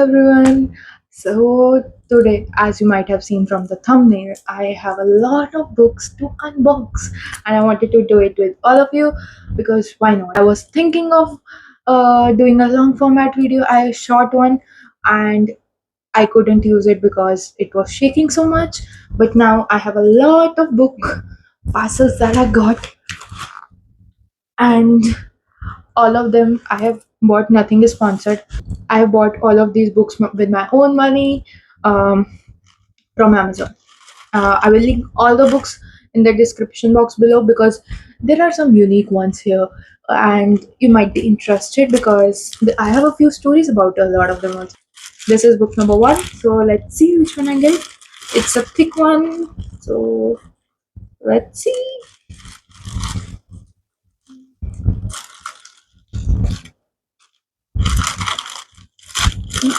everyone. So, today, as you might have seen from the thumbnail, I have a lot of books to unbox, and I wanted to do it with all of you because why not? I was thinking of doing a long format video. I shot one and I couldn't use it because it was shaking so much. But now I have a lot of book parcels that I got, and all of them I have bought. Nothing is sponsored. I have bought all of these books with my own money um, from Amazon. I will link all the books in the description box below because there are some unique ones here, and you might be interested because I have a few stories about a lot of them also. This is book number one, so let's see which one I get. It's a thick one, so let's see.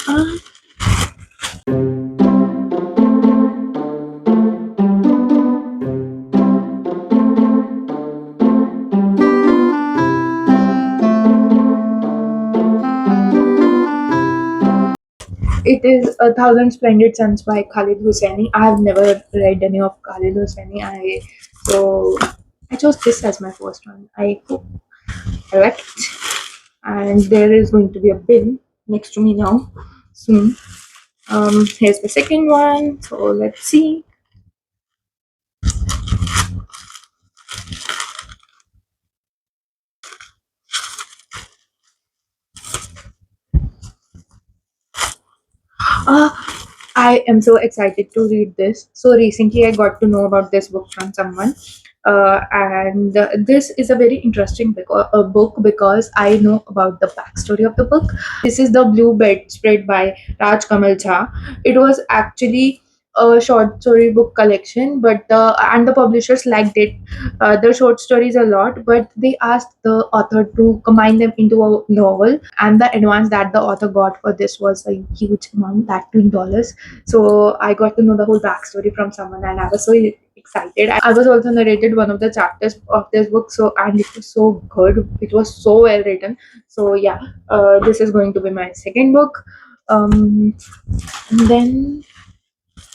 Uh, It is A Thousand Splendid Suns by Khalid Hosseini. I have never read any of Khalid Hosseini. So I chose this as my first one. I hope I like it. And there is going to be a bin next to me now soon. Here's the second one. So let's see. Uh, I am so excited to read this. So recently, I got to know about this book from someone, and this is a very interesting book because I know about the backstory of the book. This is The Blue Bedspread by Raj Kamal Jha. It was actually a short story book collection, but the publishers liked it, the short stories a lot, but they asked the author to combine them into a novel, and the advance that the author got for this was a huge amount, that too in dollars. So I got to know the whole backstory from someone, and I was so excited. I was also narrated one of the chapters of this book, so and it was so good. It was so well written. So yeah, this is going to be my second book. And then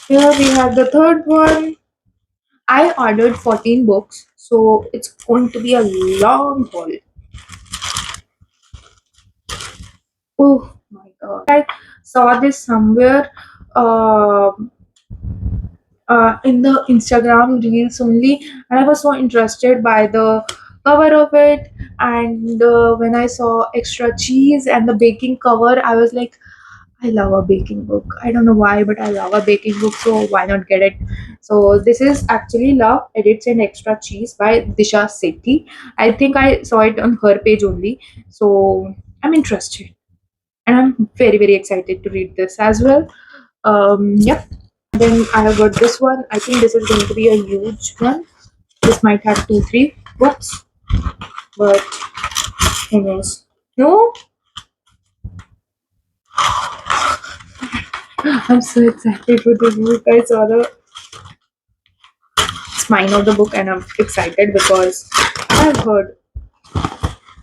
here we have the third one. I ordered 14 books, so it's going to be a long haul. Oh my god. I saw this somewhere uh, in the Instagram reels only, and I was so interested by the cover of it. And when I saw extra cheese and the baking cover, I was like, I love a baking book. I don't know why, but I love a baking book, so why not get it? So this is actually Love Edits and Extra Cheese by Disha Sethi. I think I saw it on her page only, so I'm interested, and I'm very excited to read this as well. Yep. Then I have got this one. I think this is going to be a huge one. This might have two, three books, but who knows? No, I'm so excited for this book. I saw the spine of the book, and I'm excited because I've heard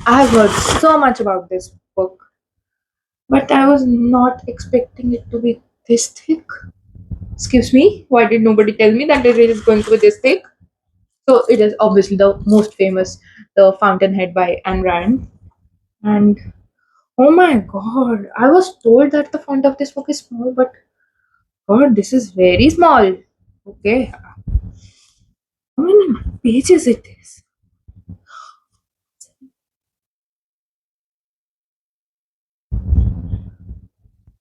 I've heard so much about this book, but I was not expecting it to be this thick. Excuse me, why did nobody tell me that it is going to be this thick? So it is obviously the most famous, The Fountainhead by Ayn Rand. And oh my god, I was told that the font of this book is small, but god, this is very small. Okay, how many pages it is?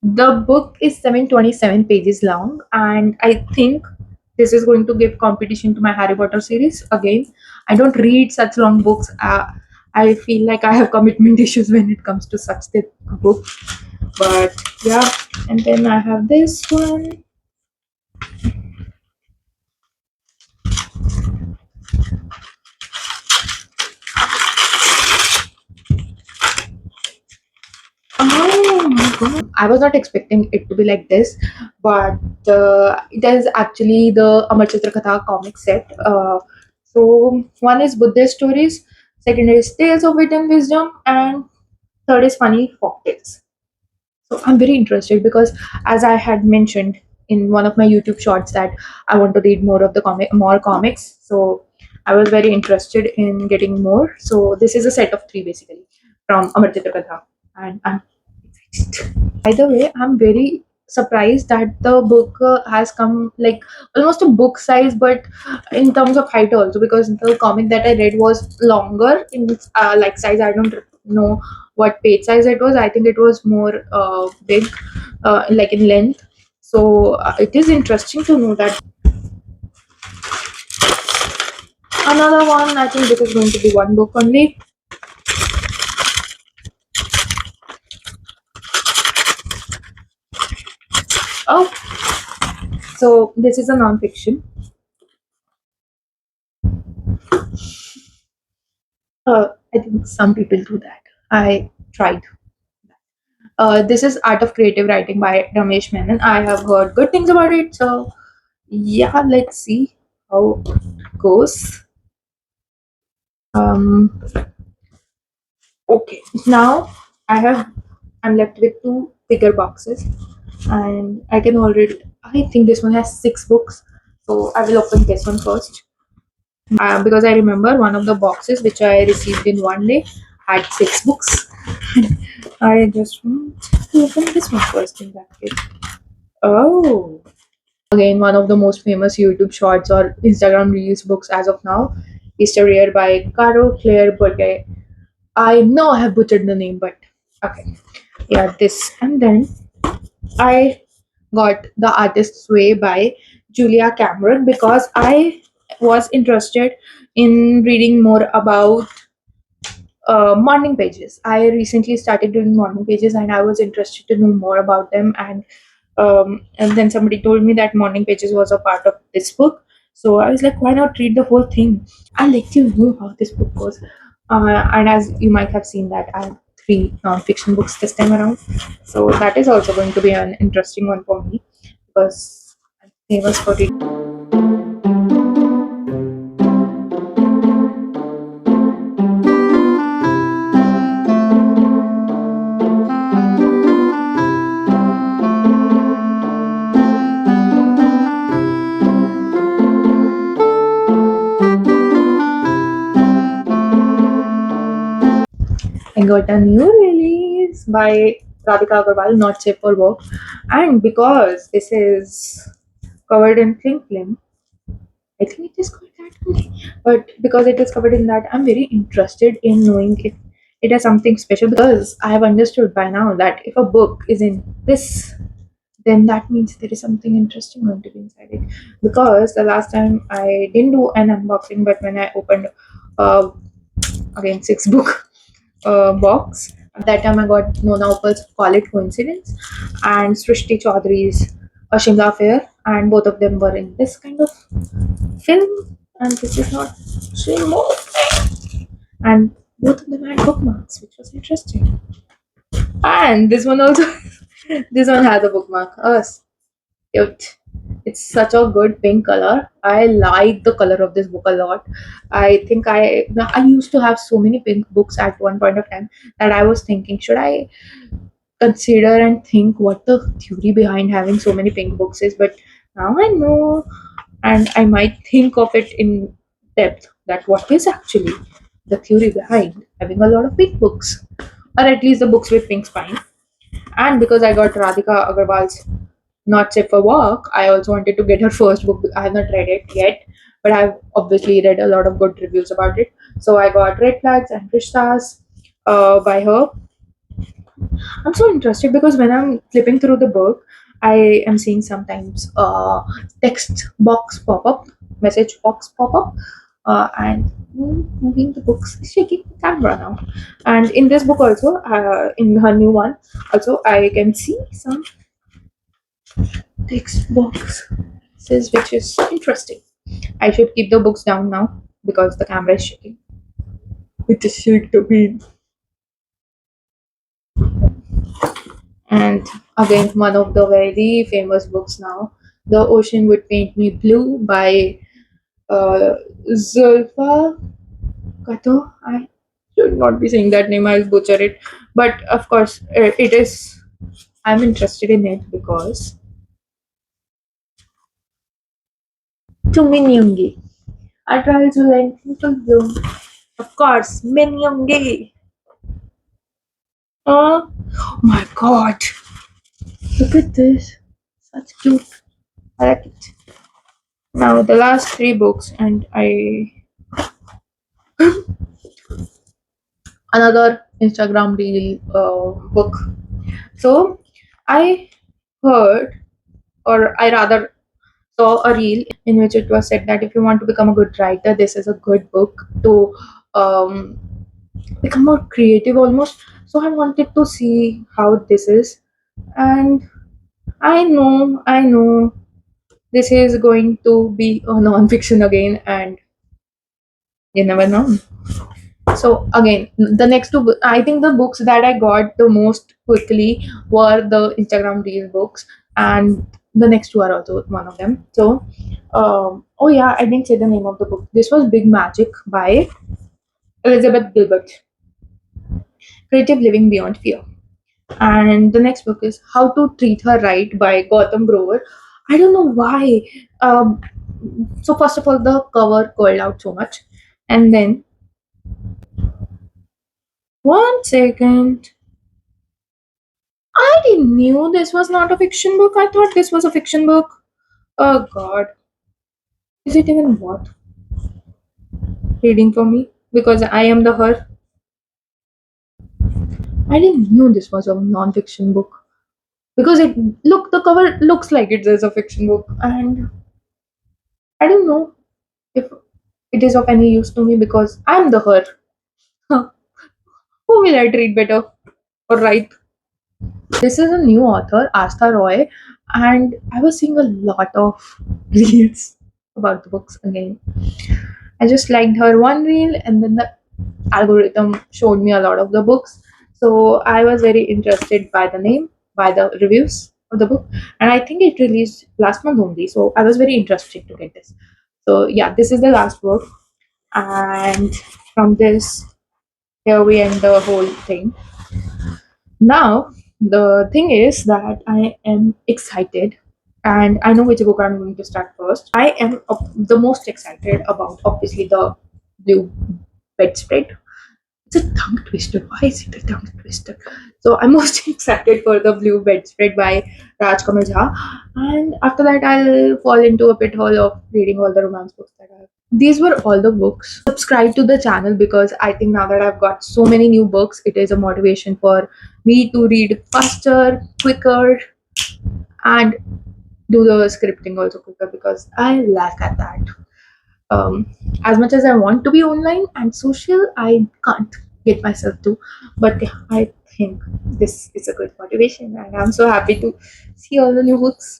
The book is 727 pages long, and I think this is going to give competition to my Harry Potter series. Again, I don't read such long books. I feel like I have commitment issues when it comes to such thick books. But yeah, and then I have this one. Oh my god. I was not expecting it to be like this, but it is actually the Amar Chitra Katha comic set. So one is Buddhist stories, second is Tales of Wit and Wisdom, and third is Funny Folktales. So I'm very interested because, as I had mentioned in one of my YouTube shorts, that I want to read more of the more comics. So I was very interested in getting more. So this is a set of three basically from Amartya Katha, and I'm excited. By the way, I'm very surprised that the book has come like almost a book size, but in terms of height also, because the comic that I read was longer in like size. I don't know what page size it was. I think it was more big, like in length. So it is interesting to know that. Another one, I think this is going to be one book only. Oh, so this is a non-fiction. I think some people do that. I tried. This is Art of Creative Writing by Ramesh Menon. I have heard good things about it. So yeah, let's see how it goes. Um, okay, now I have I'm left with two bigger boxes, and I can already. I think this one has six books, so I will open this one first. Because I remember one of the boxes which I received in one day had six books. I just want to open this one first in that case. Oh, again, one of the most famous YouTube shorts or Instagram Reels books as of now, Yesteryear by Caro Burke. I know I have butchered the name, but okay. Yeah, this. And then I got The Artist's Way by Julia Cameron because I was interested in reading more about morning pages. I recently started doing morning pages and I was interested to know more about them. And then somebody told me that morning pages was a part of this book. So I was like, why not read the whole thing? I'll let you know how this book goes. And as you might have seen that I have three non-fiction books this time around. So that is also going to be an interesting one for me because I'm famous for reading. I got a new release by Radhika Agrawal, Not Safe for Work. And because this is covered in thin film, I think it is called that only. But because it is covered in that, I'm very interested in knowing if it has something special because I have understood by now that if a book is in this, then that means there is something interesting going to be inside it. Because the last time I didn't do an unboxing, but when I opened uh, again six book box. At that time, I got Nona Uppal's Call It Coincidence and Srishti Chaudhary's A Shimla Affair, and both of them were in this kind of film. And this is not showing more. And both of them had bookmarks, which was interesting. And this one also, this one has a bookmark. Oh, cute. It's such a good pink color. I like the color of this book a lot. I think I used to have so many pink books at one point of time that I was thinking, should I consider and think what the theory behind having so many pink books is? But now I know, and I might think of it in depth that what is actually the theory behind having a lot of pink books, or at least the books with pink spine. And because I got Radhika Agrawal's Not Safe for Work, I also wanted to get her first book. I have not read it yet, but I've obviously read a lot of good reviews about it. So I got Red Flags and Rishtas by her. I'm so interested because when I'm flipping through the book, I am seeing sometimes text box pop up, message box pop up, and moving the books, shaking the camera now. And in this book also, in her new one, also I can see some text boxes, which is interesting. I should keep the books down now because the camera is shaking. It is shake to be. And again, one of the very famous books now, The Ocean Would Paint Me Blue by Zoulfa Katouh. I should not be saying that name, I'll butcher it. But of course, it is. I'm interested in it because Tuminyungi. Our trials will end into bloom. Of course, Minyungi. Oh my god. Look at this. Such cute. I like it. Now the last three books and I another Instagram reel book. So I heard, or I rather saw a reel in which it was said that if you want to become a good writer, this is a good book to um, become more creative almost. So I wanted to see how this is, and I know this is going to be a non-fiction again, and you never know. So again, the next two, I think the books that I got the most quickly were the Instagram reel books, and the next two are also one of them. So, oh yeah, I didn't say the name of the book. This was Big Magic by Elizabeth Gilbert, Creative Living Beyond Fear. And the next book is How to Treat Her Right by Gautam Grover. I don't know why. Um, so first of all, the cover called out so much, and then one second. I didn't knew this was not a fiction book. I thought this was a fiction book. Oh god. Is it even worth reading for me? Because I am the her. I didn't knew this was a non-fiction book. Because it look the cover looks like it is a fiction book, and I don't know if it is of any use to me because I'm the her. Huh. Who will I treat better or write? This is a new author, Aastha Roy, and I was seeing a lot of reels about the books again. I just liked her one reel, and then the algorithm showed me a lot of the books. So I was very interested by the name, by the reviews of the book, and I think it released last month only. So I was very interested to get this. So yeah, this is the last book, and from this, here we end the whole thing. Now, the thing is that I am excited, and I know which book I'm going to start first. I am the most excited about obviously the blue bedspread. It's a tongue twister. Why is it a tongue twister? So I'm most excited for the blue bedspread by Rajkamal Jha, and after that I'll fall into a pit hole of reading all the romance books that I have. These were all the books. Subscribe to the channel because I think now that I've got so many new books, it is a motivation for me to read faster, quicker, and do the scripting also quicker because I lack at that. Um, as much as I want to be online and social, I can't get myself to. But yeah, I think this is a good motivation, and I'm so happy to see all the new books.